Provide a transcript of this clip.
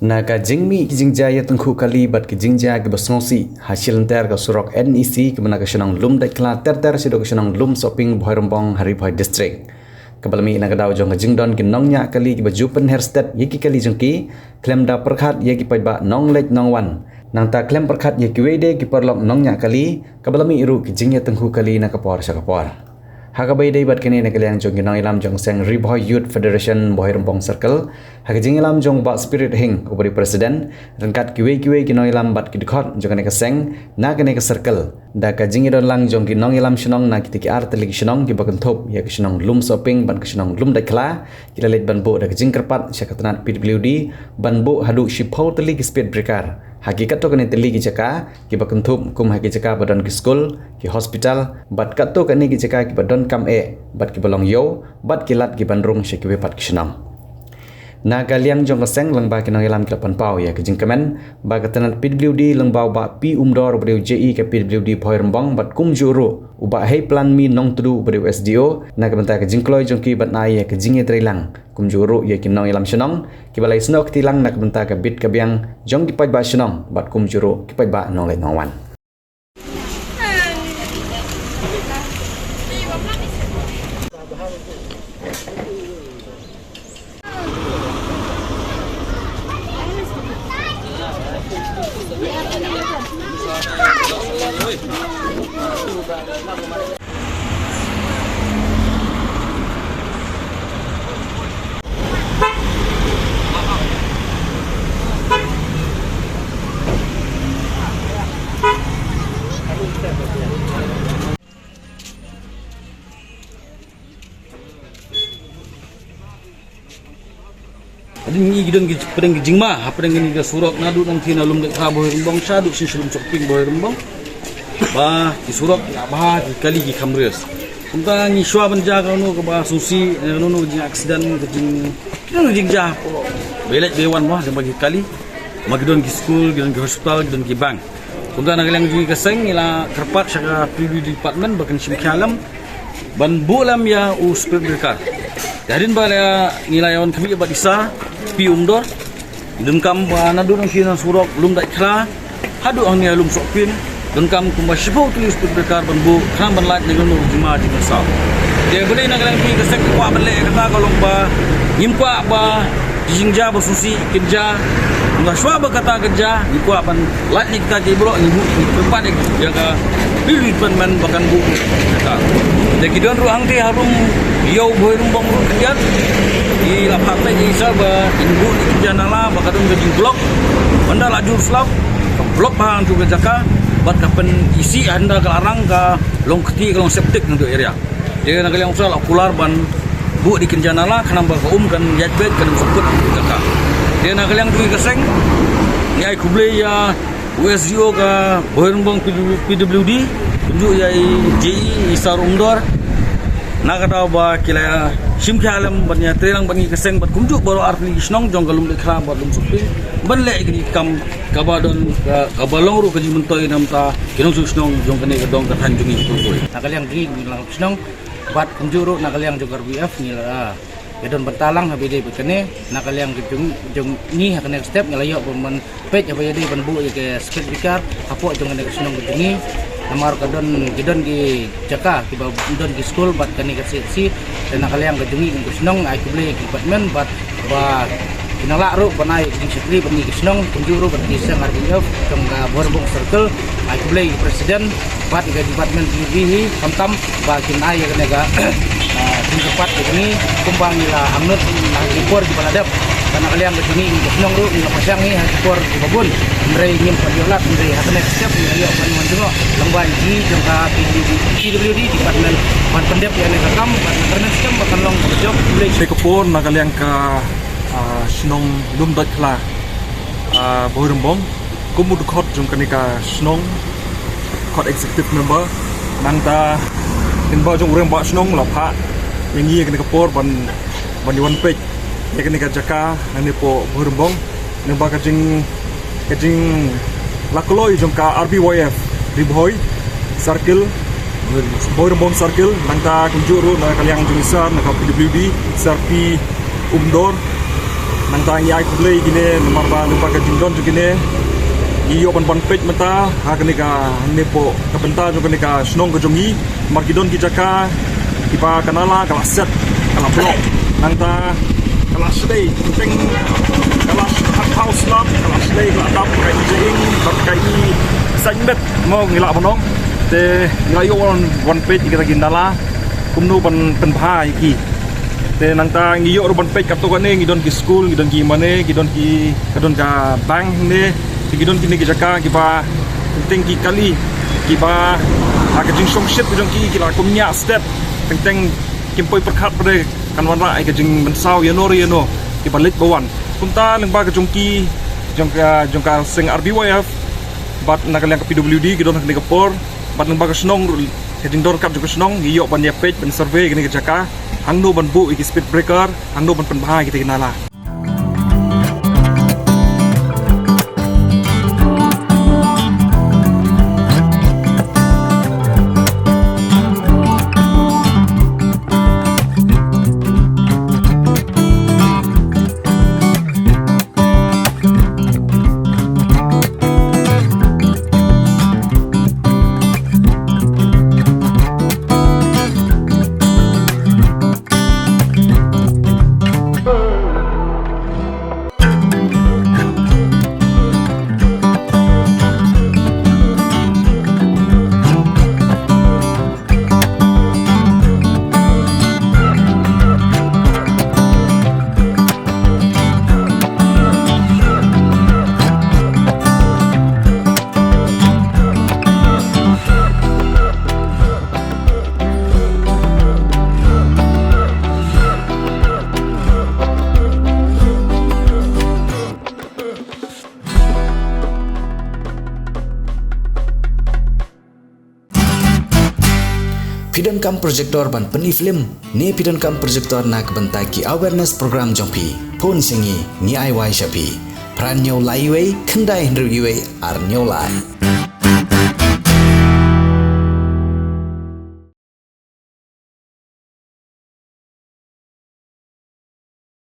Naga jingmi ki jingja ya tengku kali bat ki jingja ki basnosi hasil enter ka surok NEC ki menaga senang lum dai kla ter sido ka senang lum shopping Bhoi Rembong Hari Bhoi district kabalami naga daw jong jingdon ki nongnya kali ki bajupen hairstep yeki kali jongki klem da perkhat yeki paiba nong lek nong wan nang ta klem perkhat yeki wede ki perlok nongnya kali kabalami iru ki jingya tengku kali na kapor sakapor hakabai dai bat kini nakaliang jong ginang ilam jong seng Ribhoi Youth Federation Bhoi Rembong Circle hakajing ilam jong ba spirit hing ubari president rengkat kiwe ginang ilam bat kidkhot jong ne ka seng na kene ka circle da ka jing idon lang jong ginang ilam shnong na kitiki art ligi shnong ki bakan thop ya ka shnong lum shopping ban ka shnong lum dakla kilalet ban bo da ka jing kerpat syakatanat PWD ban bo hadu shipau teli ki speed breaker hakikat to kene teli ki jaka ki bakan thop kum haki jaka badan ki school ki hospital bat kat to kene ki jaka ki badan kam bat ki bolong yo bat ki lat ki bandrung syekiwe pat ki shnong na kaliang jong kaseng lang ba kinang ilam kilapan pau ya kijing kemen ba katanat PWD lang ba pi umdor beriu JE ke PWD Bhoi Rembong bat kum juru uba hei plan mi nong tudu beriu SDO na kabanta kijing kloy jong ki bat na ya kijing ye trilang kum juru ya kinang ilam shnong ki balai snok tilang na kabanta ka bit kabiang jong ki pai ba shnong bat kum juru ki pai ba nong le nong wan Ini gidon pedang jingma, pedang ini ke surok nadu nang tina lum dek Bhoi Rembong sadu sin sulum shopping Bhoi Rembong. Ba di surok ba di kali ki kamres. Unta ni shwa banja kanu ke ba susi kanu jing aksiden ke jing jah. Belet dewan mah bagi kali. Magidon ki school, gidon ki hospital, gidon ki bank. Unta nagalang jing ke seng ila kerpat syaka PWD department bakan sim khalam ban bulam ya uspir berkar. Darin bala nilayon kami ba isa pi umdor dengkam nadu nang kina surok lum dak kra hadu ang ni lum sokpin dengkam kumba shibau tulis berkar ban bu kham ban lat dengan jima di masal dia boleh nak lang pi kesek kwa ban le kata kolong ba ngimpa ba jingja bersusi kerja nggak shwa ba kata kerja ngikwa ban lat ni kita di bro ibu tempat dia ka pilih man bakan bu kata dia kidon ruang ti harum yo Bhoi Rembong ru kerja di lapak lagi sahabat ibu di janala bakadun ke blok anda lajur slap blok bahang juga jaka bat kapan isi anda ke larang ke long keti ke long septic untuk area dia nak yang usah okular ban bu di janala kenapa ke kan yatbet kan sebut jaka dia nak yang juga keseng ni ai kuble ya USDO ke Bhoi Rembong PWD tunjuk ya JE isar umdor nak kata ba kila sim khalam ban ya trelang ban keseng bat kumjuk baro artli snong jong galum de khram bat lum suping ban le igni kam kabadon kabalong ru kaji mentoi namta kinong snong jong kene dong ka tanjungi tu boy nakaliang gi lang snong bat kumjuru nakaliang jong RBF ni la gedon bentalang habide bekene nakaliang jong ni hakane step ngalayo ban pej apa jadi ban bu ke skit bikar apo jong kene snong gedungi namar kadon gidon gi jaka ki don gi school bat kani ka si dan nakaliang gajungi ng kusnong ay kuble ki department bat ba kinala ro banai di sekli bani kusnong kunjuru bat di sang RBF kang Bhoi Rembong Circle ay kuble presiden bat ga department TV kamtam ba kinai ka nega di tempat ini kumbang ila angnut impor di baladap karena kalian begini kusnong ro ila pasang ni impor di babun mrei ngim padiolat mrei hatane step ni yo ban manjo lemban ji jangka PWD department ban pendep ya nega kam ban internet scam bakan long job boleh sekepon nakaliang ka snong lum dakla Bhoi Rembong kumud khot jong kanika snong khot executive member nangta inba jong urang ba snong lapha yang iya kanika por ban diwan pej ya kanika jaka nani po Bhoi Rembong nang ba kajing lakoloi jong ka RBYF Ribhoi Circle Bhoi Rembong Circle nangta kunjuru nakaliang jong isar nakap PWD sarpi umdor nang ta ngai kulei gini nomor ba lupa ka jingdon ju gini iyo pan page mata ha kani ka nepo ka benta ju kani ka snong ka jongi margidon ki jaka ipa kanala kala set kala blok nang ta kala slay teng kala house lab kala slay kala dap kai jing bat kai sanbet mo ngila bonong te ngayo one page kita ginala kumnu pan bhai ki te nang ta ngiyo ro ban page kapto kane ngidon ki school ngidon ki mane ngidon ki kadon ka bank ne ngidon ki ne ki jaka ki ba teng ki kali ki ba aga jing song shit jong ki la kumnya step teng kimpoi perkhat pada kan wan rai ka jing ban saw yano ki balik bawan kunta leng ba ka jong ki jong ka sing RBYF bat nakal yang ke PWD ngidon ka Singapore bat leng ba ka snong ka jing dor kap jong ka snong ngiyo ban ya page ban survey kini ka jaka hangno ban bu iki speed breaker hangno ban penbahai kita kenala Pidon kam projector ban peni film ne pidon kam projector nak bentai ki awareness program jongpi phone singi ni ai wai shapi pran nyau lai wei khandai hndru yue ar nyau lai